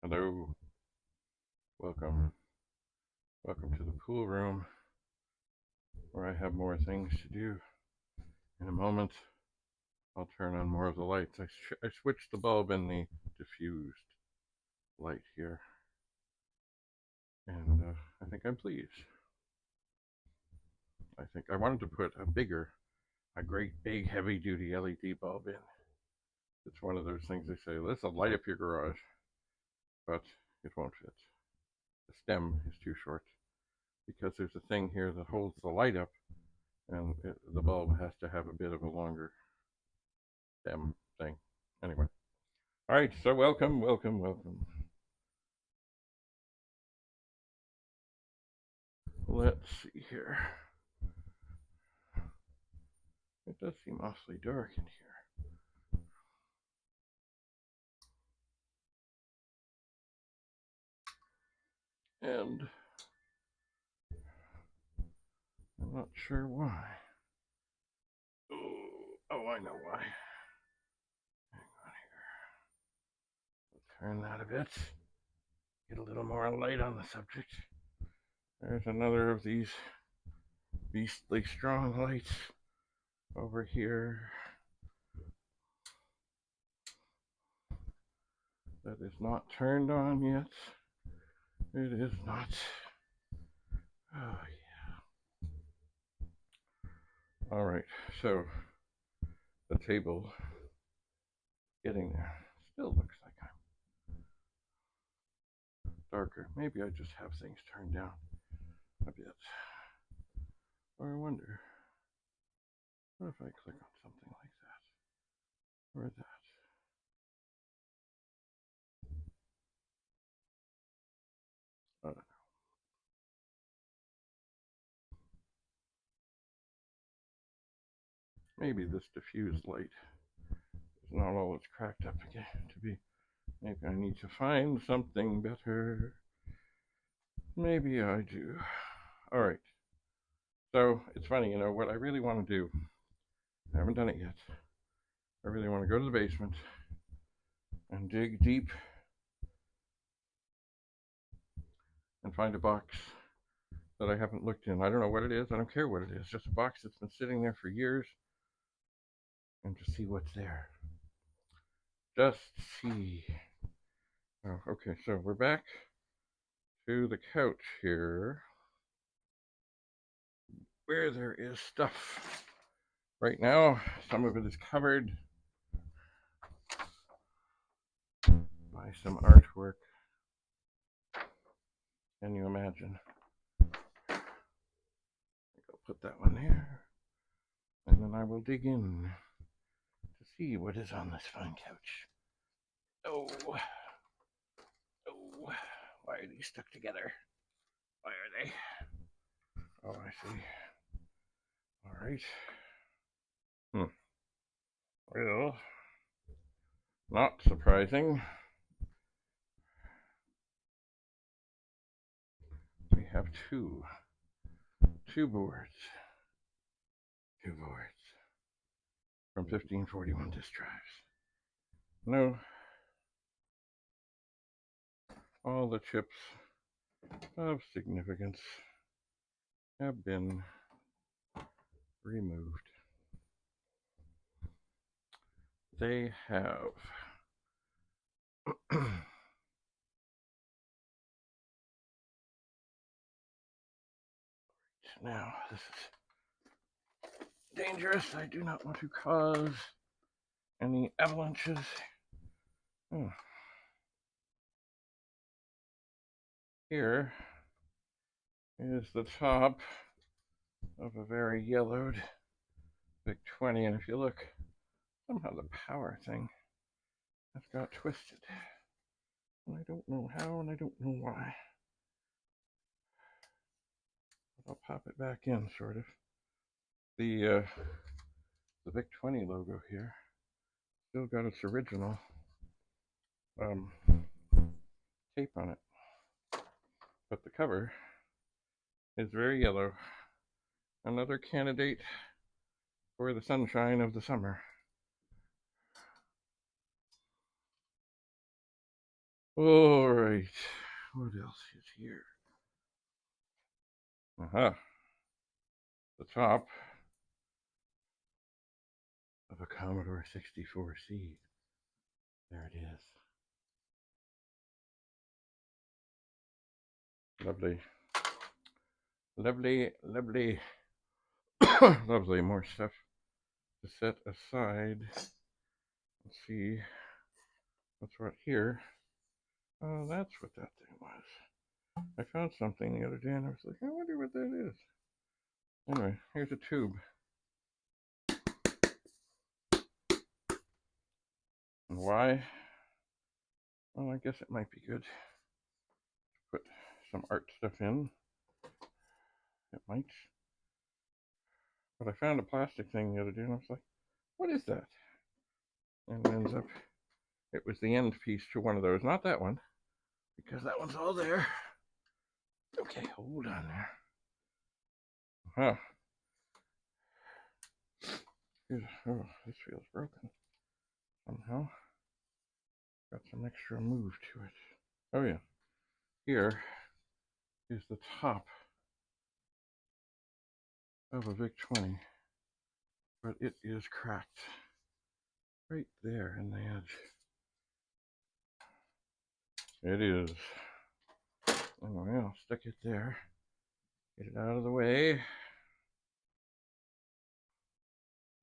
Hello, welcome. Welcome to the pool room where I have more things to do. In a moment, I'll turn on more of the lights. I switched the bulb in the diffused light here, and I think I'm pleased. I think I wanted to put a great big heavy duty LED bulb in. It's one of those things they say, this will light up your garage, but it won't fit. The stem is too short because there's a thing here that holds the light up, and the bulb has to have a bit of a longer stem thing. Anyway, all right. So welcome. Let's see here. It does seem awfully dark in here, and I'm not sure why. Oh, I know why. Hang on here. We'll turn that a bit. Get a little more light on the subject. There's another of these beastly strong lights over here that is not turned on yet. It is not. Oh, yeah. All right, so the table getting there. Still looks like I'm darker. Maybe I just have things turned down a bit. Or I wonder, what if I click on something like that? Or that? I don't know. Maybe this diffused light is not all it's cracked up to be. Maybe I need to find something better. Maybe I do. All right. So it's funny, what I really want to do. I haven't done it yet. I really want to go to the basement and dig deep and find a box that I haven't looked in. I don't know what it is. I don't care what it is. Just a box that's been sitting there for years, and to see what's there. Just see. Oh, okay. So we're back to the couch here, where there is stuff. Right now, some of it is covered by some artwork. Can you imagine? I'll put that one there, and then I will dig in to see what is on this fine couch. Oh, why are these stuck together? Why are they? Oh, I see. All right. Well, not surprising. We have two boards. Two boards from 1541 disk drives. No, all the chips of significance have been removed. They have. Now, this is dangerous. I do not want to cause any avalanches. Oh. Here is the top of a very yellowed Big 20, and if you look, somehow the power thing has got twisted. And I don't know how, and I don't know why. But I'll pop it back in, sort of. The Vic 20 logo here still got its original tape on it, but the cover is very yellow. Another candidate for the sunshine of the summer. All right. What else is here? Uh-huh. The top of a Commodore 64C. There it is. Lovely. Lovely, lovely. Lovely. More stuff to set aside. Let's see what's right here. Oh, that's what that thing was. I found something the other day and I was like, I wonder what that is. Anyway, here's a tube. And why? Well, I guess it might be good to put some art stuff in. It might. But I found a plastic thing the other day and I was like, what is that? And it ends up, it was the end piece to one of those. Not that one, because that one's all there. Okay, hold on there. Huh. Oh, this feels broken somehow. Got some extra move to it. Oh yeah. Here is the top of a VIC-20, but it is cracked right there in the edge. It is. Anyway, I'll stick it there. Get it out of the way.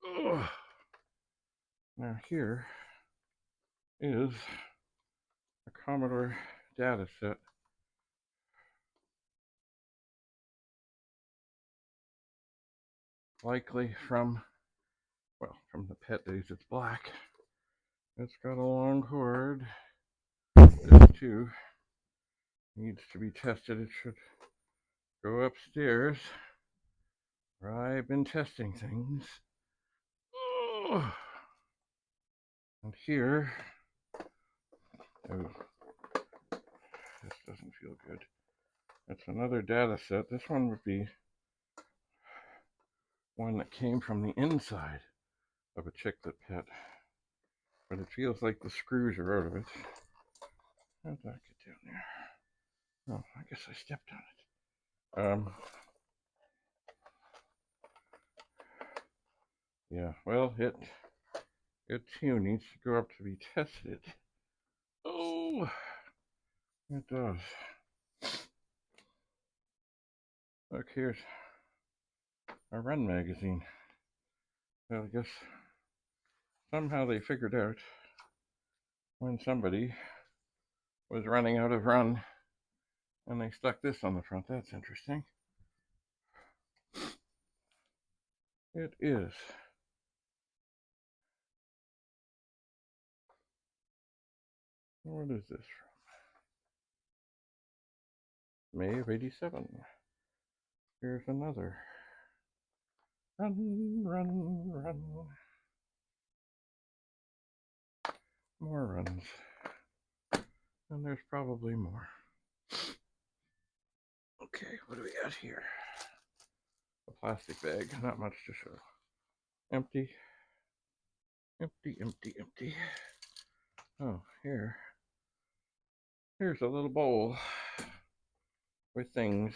Ugh. Now here is a Commodore data set. Likely from, well, from the pet days. It's black. It's got a long cord. This too needs to be tested. It should go upstairs where I've been testing things. Ugh. And here, oh, this doesn't feel good. It's another data set. This one would be one that came from the inside of a chiclet pet, but it feels like the screws are out of it. How did that get down there? Oh, I guess I stepped on it. Yeah, well, it too needs to go up to be tested. Oh, it does. Look, here's a Run magazine. Well, I guess somehow they figured out when somebody was running out of Run and they stuck this on the front. That's interesting. It is. What is this from? May of '87. Here's another. Run, run, run. More runs. And there's probably more. Okay, what do we got here? A plastic bag, not much to show. Empty. Empty, empty, empty. Oh, here's a little bowl with things.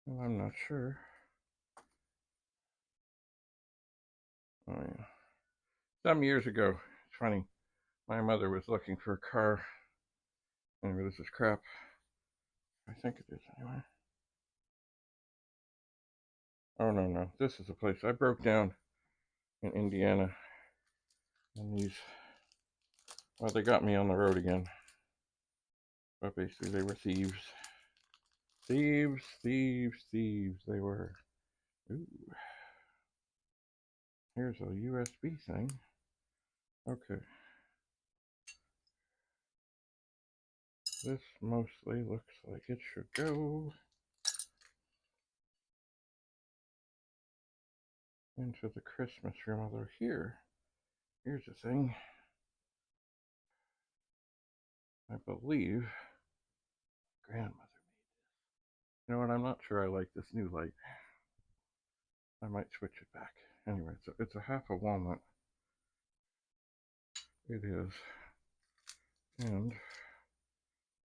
Well, I'm not sure. Oh, yeah. Some years ago, it's funny, my mother was looking for a car. Anyway, this is crap. I think it is, anyway. Oh, no. This is a place I broke down in Indiana. And these, well, they got me on the road again. But basically, they were thieves. Thieves, thieves, thieves, they were. Ooh. Here's a USB thing. Okay. This mostly looks like it should go into the Christmas room. Although here's the thing. I believe grandmother made this. You know what? I'm not sure I like this new light. I might switch it back. Anyway, it's a half a walnut. It is. And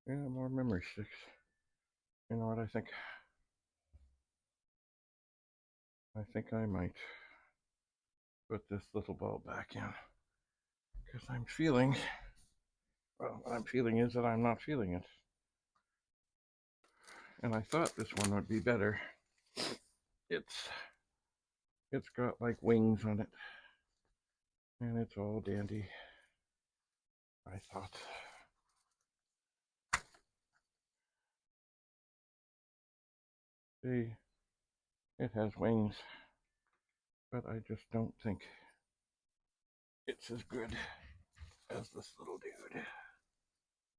yeah, more memory sticks. You know what I think? I think I might put this little bulb back in because I'm feeling, well, what I'm feeling is that I'm not feeling it. And I thought this one would be better. It's got like wings on it, and it's all dandy. I thought. See, it has wings, but I just don't think it's as good as this little dude.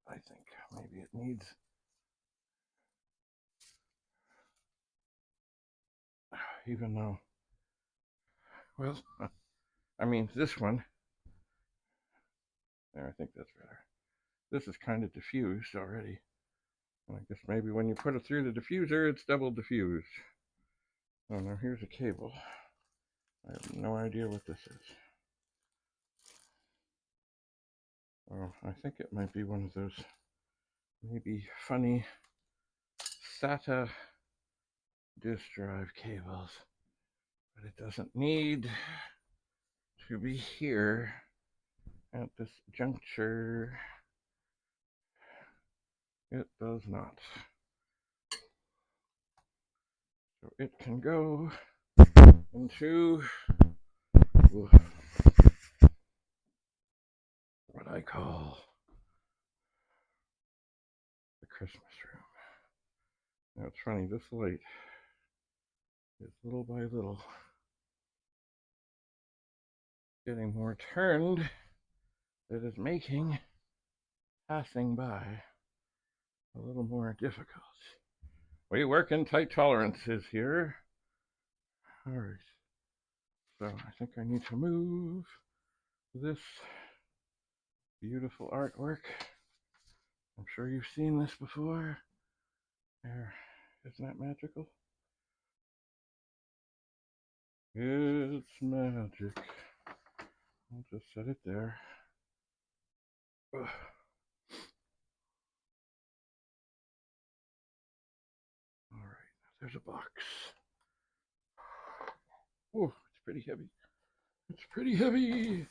I think maybe it needs, even though, well, I mean, this one, there, I think that's better. This is kind of diffused already. And I guess maybe when you put it through the diffuser, it's double diffused. Oh, now here's a cable. I have no idea what this is. Oh, I think it might be one of those maybe funny SATA disk drive cables. But it doesn't need to be here at this juncture. It does not. So it can go into what I call the Christmas room. Now it's funny, this light is little by little getting more turned. That is making passing by a little more difficult. We work in tight tolerances here. All right. So I think I need to move this beautiful artwork. I'm sure you've seen this before. There, isn't that magical? It's magic. I'll just set it there. Ugh. All right, there's a box. Oh, it's pretty heavy. It's pretty heavy.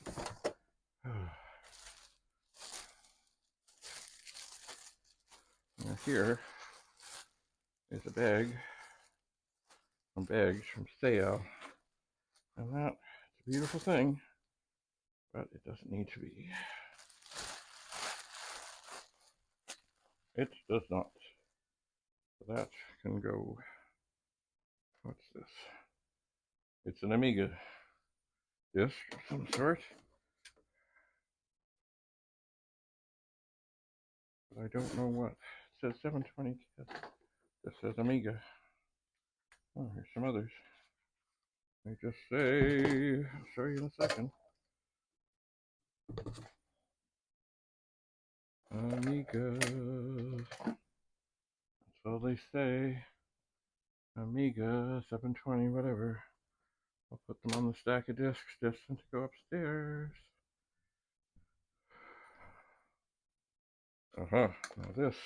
Now here is a bag from bags from sale. And that is a beautiful thing, but it doesn't need to be. It does not. So that can go. What's this? It's an Amiga disc of some sort. But I don't know what. It says 720 kit. This says Amiga. Oh, here's some others. They just say, I'll show you in a second. Amiga. That's all they say. Amiga 720, whatever. I'll put them on the stack of discs destined to go upstairs. Now this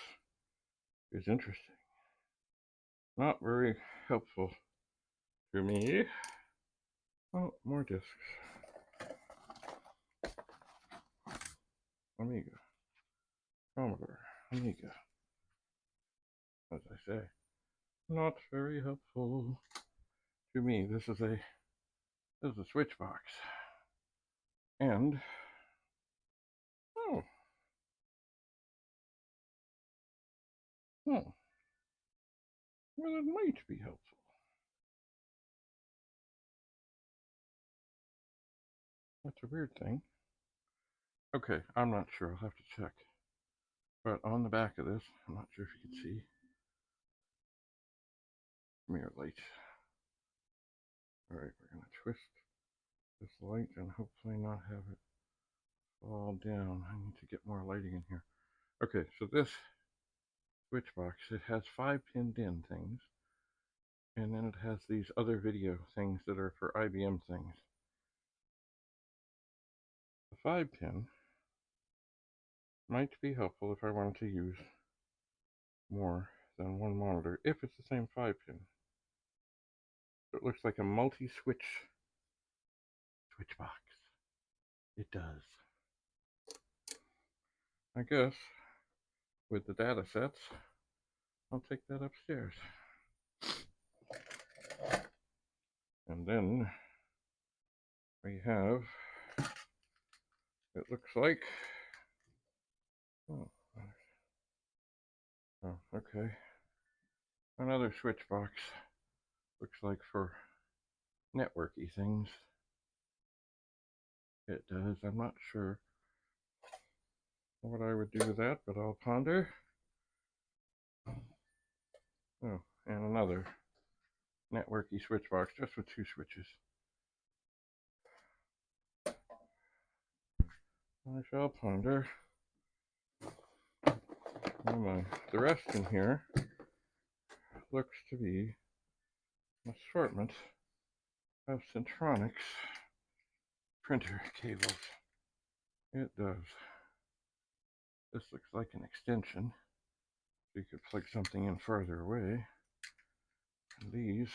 is interesting. Not very helpful to me. Oh, more discs. Amiga. Commodore. Amiga. As I say, not very helpful to me. This is a switch box. And well, it might be helpful. That's a weird thing. Okay, I'm not sure. I'll have to check. But on the back of this, I'm not sure if you can see. Mirror light. All right, we're gonna twist this light and hopefully not have it fall down. I need to get more lighting in here. Okay, so this switch box, it has 5 pinned in things, and then it has these other video things that are for IBM things. The 5 pin Might be helpful if I wanted to use more than one monitor, if it's the same 5-pin. So it looks like a multi-switch box. It does. I guess with the data sets, I'll take that upstairs. And then we have, it looks like, oh, okay, another switch box. Looks like for networky things. It does. I'm not sure what I would do with that, but I'll ponder. Oh, and another networky switch box, just with 2 switches. I shall ponder. Oh my. The rest in here looks to be an assortment of Centronics printer cables. It does. This looks like an extension, so you could plug something in farther away. And these,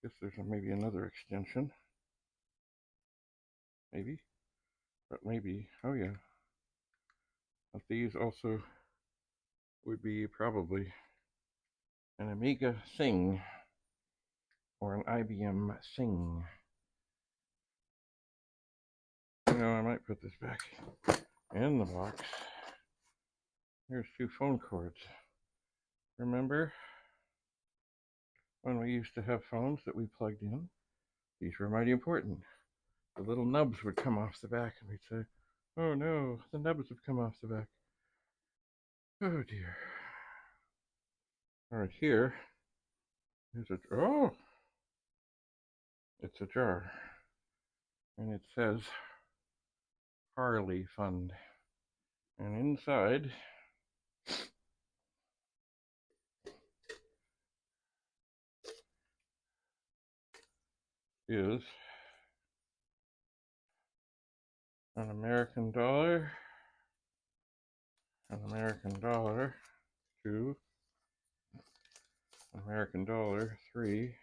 I guess there's maybe another extension. Maybe. But maybe, oh yeah. But these also would be probably an Amiga thing or an IBM thing. You know, I might put this back in the box. Here's 2 phone cords. Remember when we used to have phones that we plugged in? These were mighty important. The little nubs would come off the back and we'd say, oh no, the nubs have come off the back. Oh dear. All right, here is a, oh, it's a jar. And it says Harley Fund. And inside is an American dollar, 2, American dollar, 3,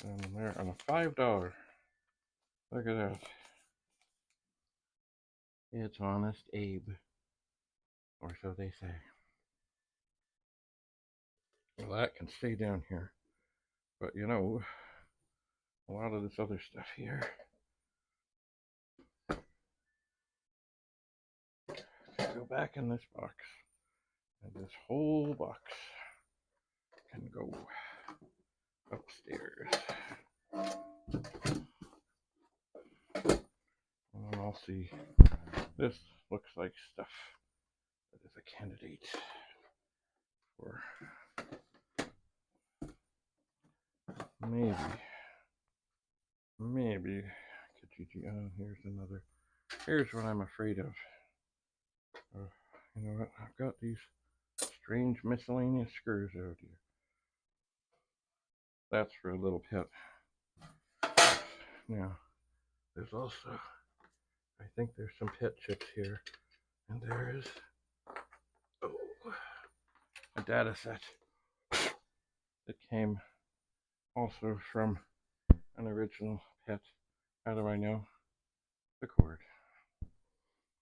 and a $5. Look at that. It's Honest Abe, or so they say. Well, that can stay down here. But you know, a lot of this other stuff here can go back in this box. And this whole box can go upstairs. And then I'll see. This looks like stuff that is a candidate for maybe Kijiji. Oh, here's another. Here's what I'm afraid of. You know what? I've got these strange miscellaneous screws out here. That's for a little pet. Now, there's also, I think there's some pet chips here. And there is, oh, a data set that came also from an original pet. How do I know? The cord.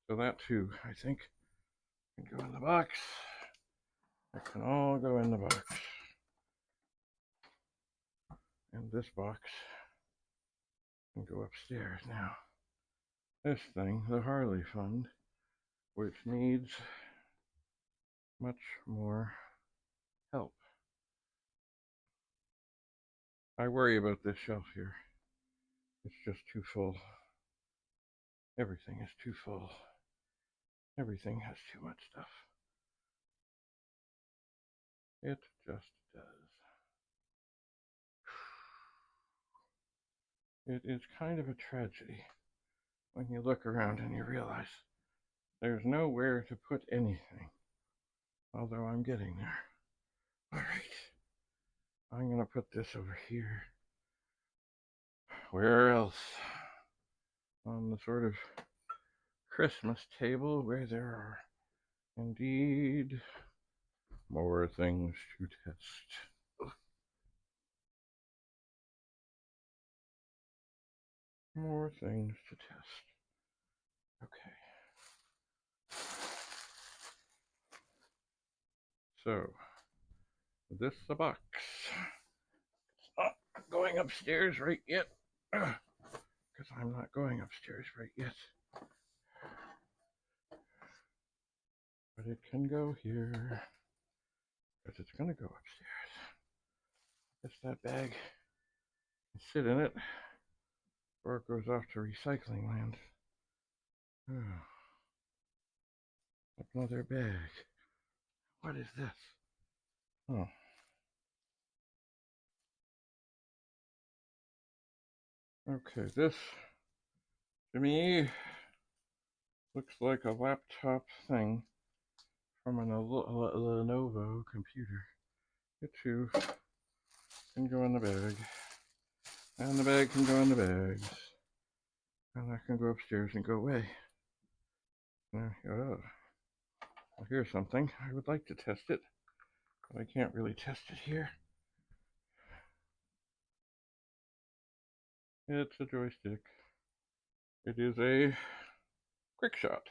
So that too, I think, can go in the box. It can all go in the box. And this box can go upstairs. Now, this thing, the Harley Fund, which needs much more help. I worry about this shelf here. It's just too full. Everything is too full. Everything has too much stuff. It just does. It is kind of a tragedy when you look around and you realize there's nowhere to put anything. Although I'm getting there. All right. I'm going to put this over here. Where else? on the sort of Christmas table where there are indeed more things to test. More things to test. Okay. So, this is the box. It's not going upstairs right yet. Because I'm not going upstairs right yet. But it can go here. Because it's going to go upstairs. Guess that bag can sit in it before it goes off to recycling land. Another bag. What is this? Oh. Okay, this to me looks like a laptop thing from a Lenovo computer. It too can go in the bag. And the bag can go in the bags. And that can go upstairs and go away. Now, well, here's something. I would like to test it, but I can't really test it here. It's a joystick. It is a quick shot.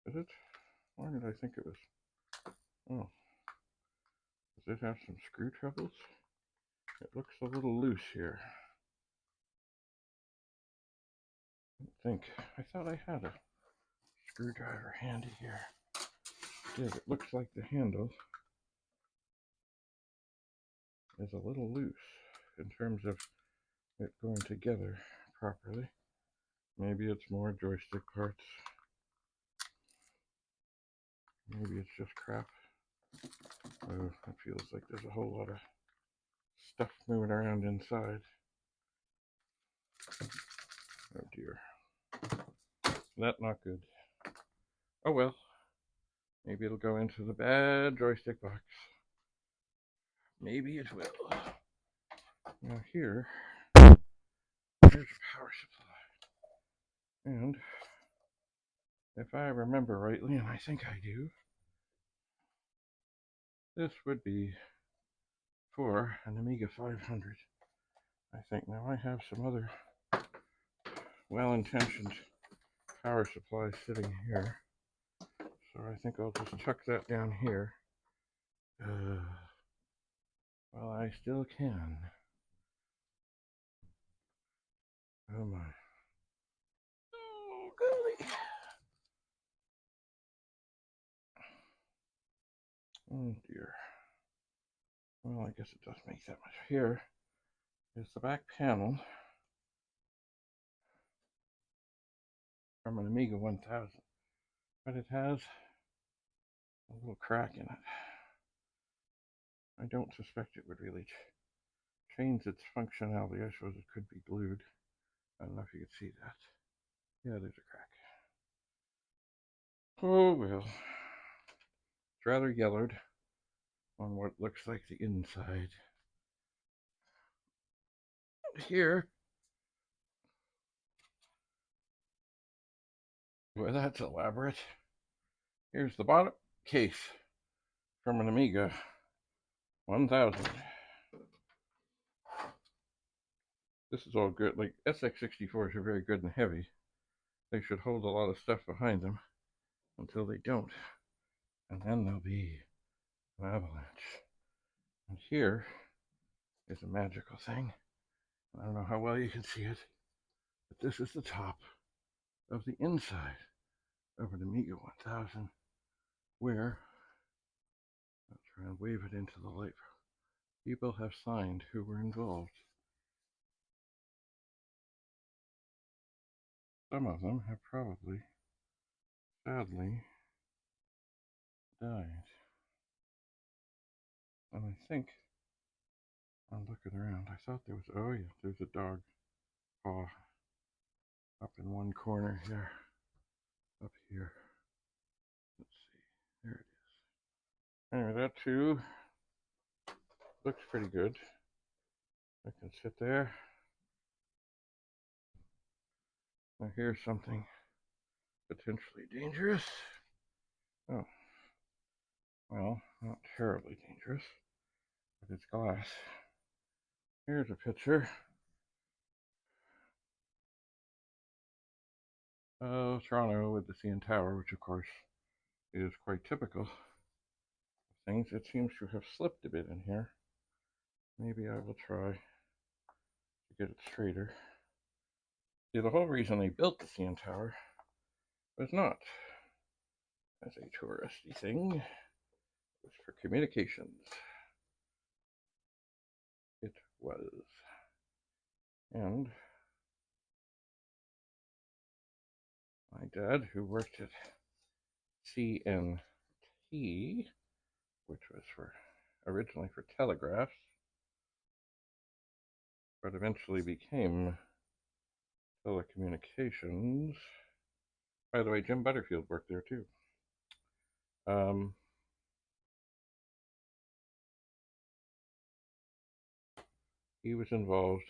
Is it? Why did I think it was? Oh. Does it have some screw troubles? It looks a little loose here. I thought I had a screwdriver handy here. It looks like the handle is a little loose in terms of it going together properly. Maybe it's more joystick parts. Maybe it's just crap. Oh, it feels like there's a whole lot of stuff moving around inside. Oh dear. That's not good. Oh well. Maybe it'll go into the bad joystick box. Maybe it will. Now here's a power supply. And if I remember rightly, and I think I do, this would be for an Amiga 500. I think now I have some other well-intentioned power supply sitting here. So I think I'll just chuck that down here. Well, I still can. Oh my. Oh, golly. Oh dear. Well, I guess it does make that much. Here is the back panel from an Amiga 1000. But it has a little crack in it. I don't suspect it would really change its functionality. I suppose it could be glued. I don't know if you could see that. Yeah, there's a crack. Oh well. It's rather yellowed on what looks like the inside. Here, well, that's elaborate. Here's the bottom case from an Amiga 1000. This is all good. Like, SX64s are very good and heavy. They should hold a lot of stuff behind them until they don't. And then there'll be an avalanche. And here is a magical thing. I don't know how well you can see it, but this is the top of the inside of an Amiga 1000, where, I'll try and wave it into the light, people have signed who were involved. Some of them have probably, sadly, died. And I think, I'm looking around, I thought there was, oh yeah, there's a dog paw up in one corner here, up here. Let's see, there it is. Anyway, that too looks pretty good. I can sit there. Now here's something potentially dangerous. Oh, well, not terribly dangerous, but it's glass. Here's a picture of Toronto with the CN Tower, which of course is quite typical of things. It seems to have slipped a bit in here. Maybe I will try to get it straighter. See, the whole reason they built the CN Tower was not as a touristy thing, it was for communications. It was. And my dad, who worked at CNT, which was originally for telegraphs, but eventually became telecommunications. By the way, Jim Butterfield worked there too. He was involved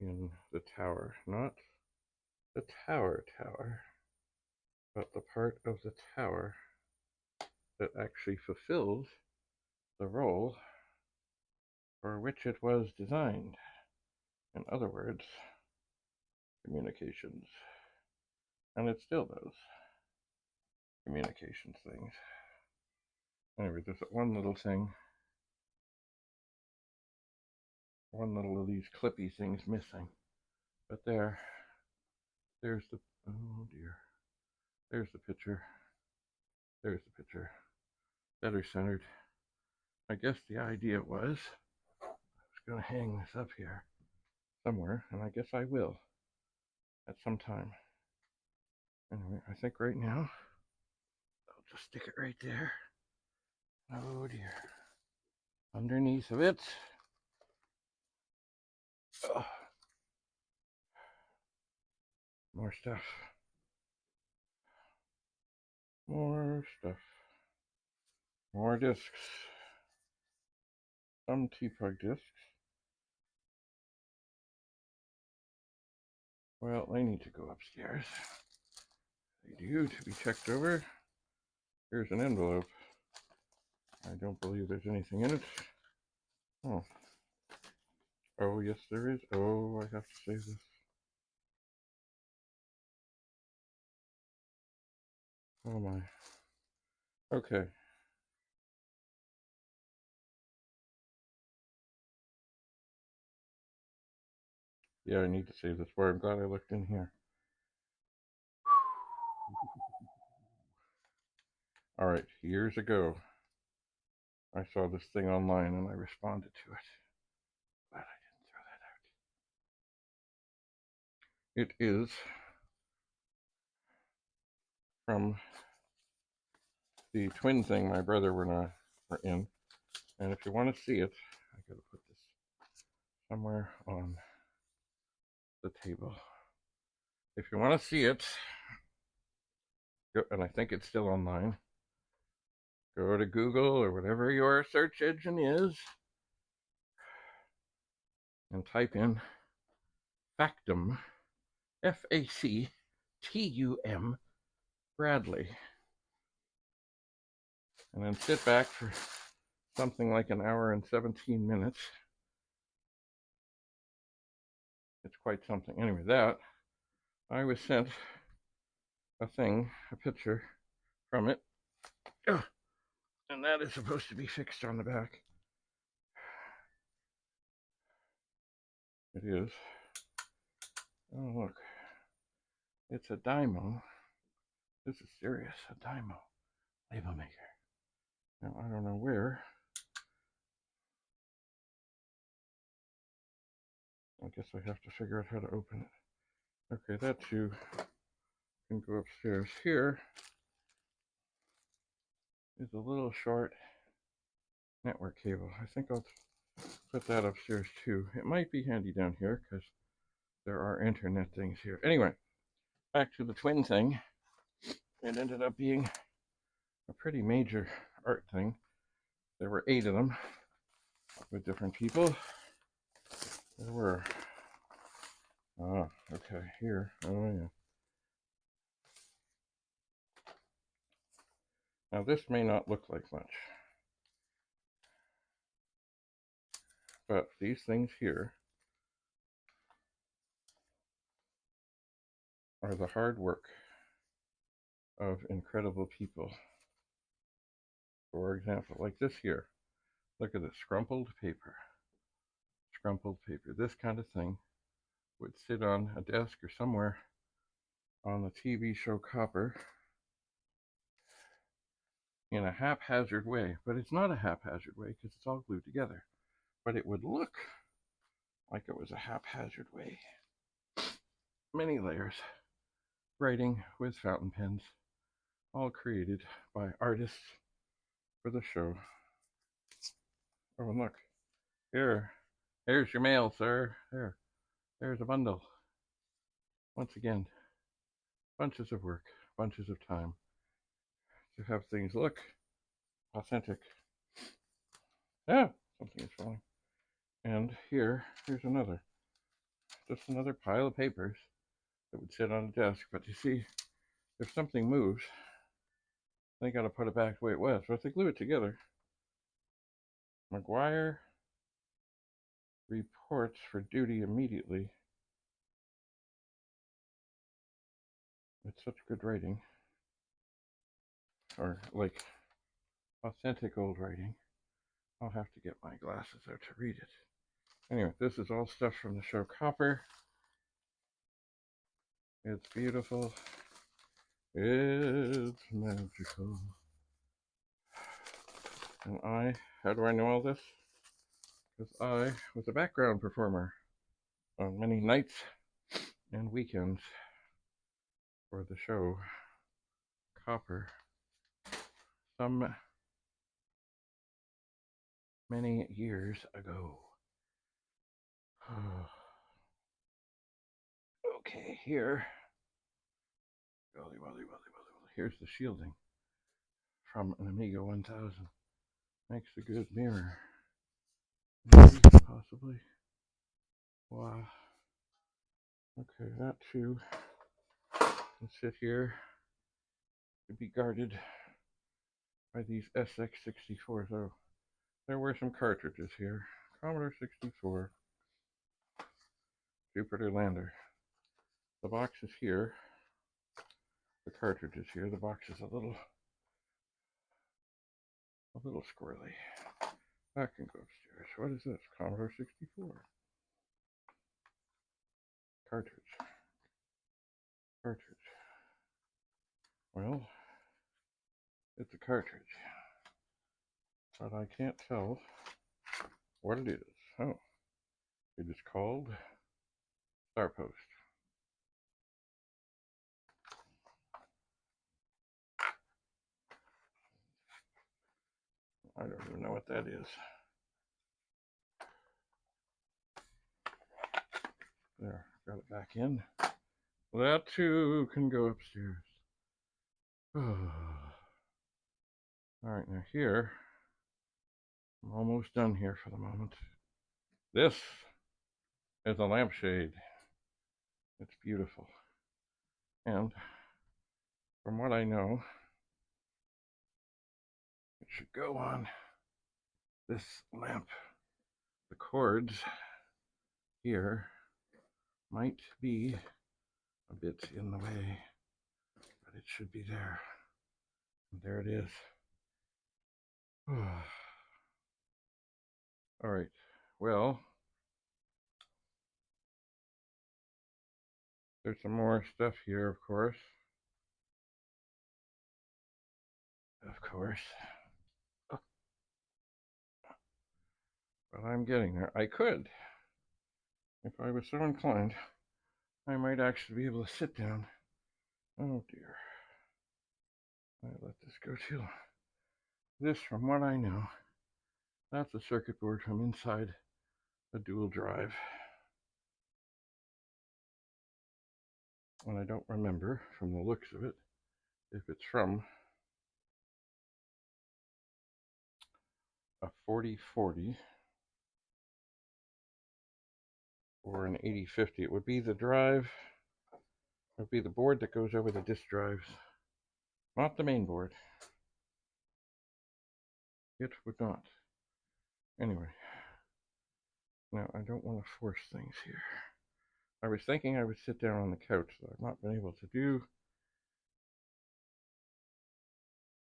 in the tower, not the tower, but the part of the tower that actually fulfilled the role for which it was designed. In other words, communications. And it still does communications things. Anyway, there's one little thing, one little of these clippy things missing. But there's the, oh dear, there's the picture. There's the picture. Better centered. I guess the idea was I was going to hang this up here somewhere, and I guess I will at some time. Anyway, I think right now I'll just stick it right there. Oh dear. Underneath of it. Oh. More stuff. More stuff. More discs. Some T-Plug discs. Well, they need to go upstairs. They do, to be checked over. Here's an envelope. I don't believe there's anything in it. Oh. Oh, yes, there is. Oh, I have to save this. Oh, my. Okay. Yeah, I need to save this. Boy, I'm glad I looked in here. All right, years ago, I saw this thing online and I responded to it. Glad I didn't throw that out. It is from the twin thing my brother were in. And if you want to see it, I gotta put this somewhere on the table. If you want to see it, and I think it's still online, go to Google or whatever your search engine is and type in Factum, F-A-C-T-U-M, Bradley. And then sit back for something like an hour and 17 minutes. It's quite something. Anyway, that, I was sent a picture from it. And that is supposed to be fixed on the back. It is. Oh, look. It's a Dymo. This is serious. A Dymo label maker. Now, I don't know where. I guess I have to figure out how to open it. Okay, that too can go upstairs. Here is a little short network cable. I think I'll put that upstairs too. It might be handy down here because there are internet things here. Anyway, back to the twin thing. It ended up being a pretty major art thing. There were 8 of them with different people. There were, Okay, here. Oh, yeah. Now, this may not look like much, but these things here are the hard work of incredible people. For example, like this here. Look at this, scrumpled paper. Scrumpled paper. This kind of thing would sit on a desk or somewhere on the TV show Copper in a haphazard way. But it's not a haphazard way because it's all glued together. But it would look like it was a haphazard way. Many layers. Writing with fountain pens, all created by artists for the show. Oh, and look, here's your mail, sir. There's a bundle. Once again, bunches of work, bunches of time to have things look authentic. Ah, something is falling. And here's another, just another pile of papers that would sit on a desk. But you see, if something moves, they got to put it back the way it was. But if they glue it together, McGuire reports for duty immediately. It's such good writing, or like authentic old writing. I'll have to get my glasses out to read it. Anyway, this is all stuff from the show Copper. It's beautiful. It's magical. And how do I know all this? Because I was a background performer on many nights and weekends for the show Copper. Many years ago. Okay, here. Here's the shielding from an Amiga 1000. Makes a good mirror. Maybe, possibly. Wow. Okay, that too can sit here to be guarded by these SX64s. Oh, there were some cartridges here. Commodore 64. Jupiter Lander. The box is here. The cartridge is here. The box is a little squirrely. That can go upstairs. What is this? Commodore 64. Cartridge. Well, it's a cartridge. But I can't tell what it is. Oh, it is called Starpost. I don't even know what that is. There, got it back in. That too can go upstairs. Alright, now here, I'm almost done here for the moment. This is a lampshade. It's beautiful. And from what I know, it should go on this lamp. The cords here might be a bit in the way, but it should be there. And there it is. All right, well, there's some more stuff here, of course. Oh. But I'm getting there. I could, if I was so inclined, I might actually be able to sit down. Oh dear. I let this go too long. This, from what I know, that's a circuit board from inside a dual drive. And I don't remember, from the looks of it, if it's from a 4040 or an 8050. It would be the drive would be the board that goes over the disk drives, not the main board. It would not. Anyway, now I don't want to force things here. I was thinking I would sit down on the couch that I've not been able to do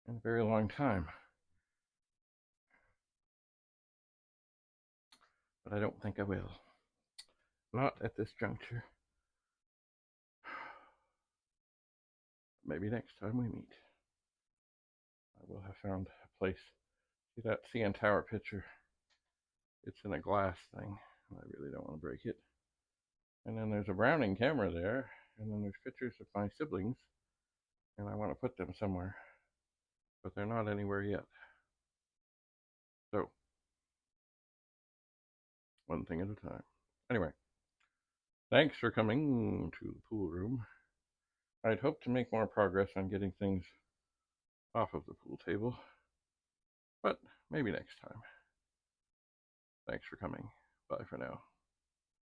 in a very long time. But I don't think I will. Not at this juncture. Maybe next time we meet, I will have found a place. See that CN Tower picture? It's in a glass thing, and I really don't want to break it. And then there's a Browning camera there, and then there's pictures of my siblings, and I want to put them somewhere, but they're not anywhere yet. So, one thing at a time. Anyway, thanks for coming to the pool room. I'd hoped to make more progress on getting things off of the pool table, but maybe next time. Thanks for coming. Bye for now.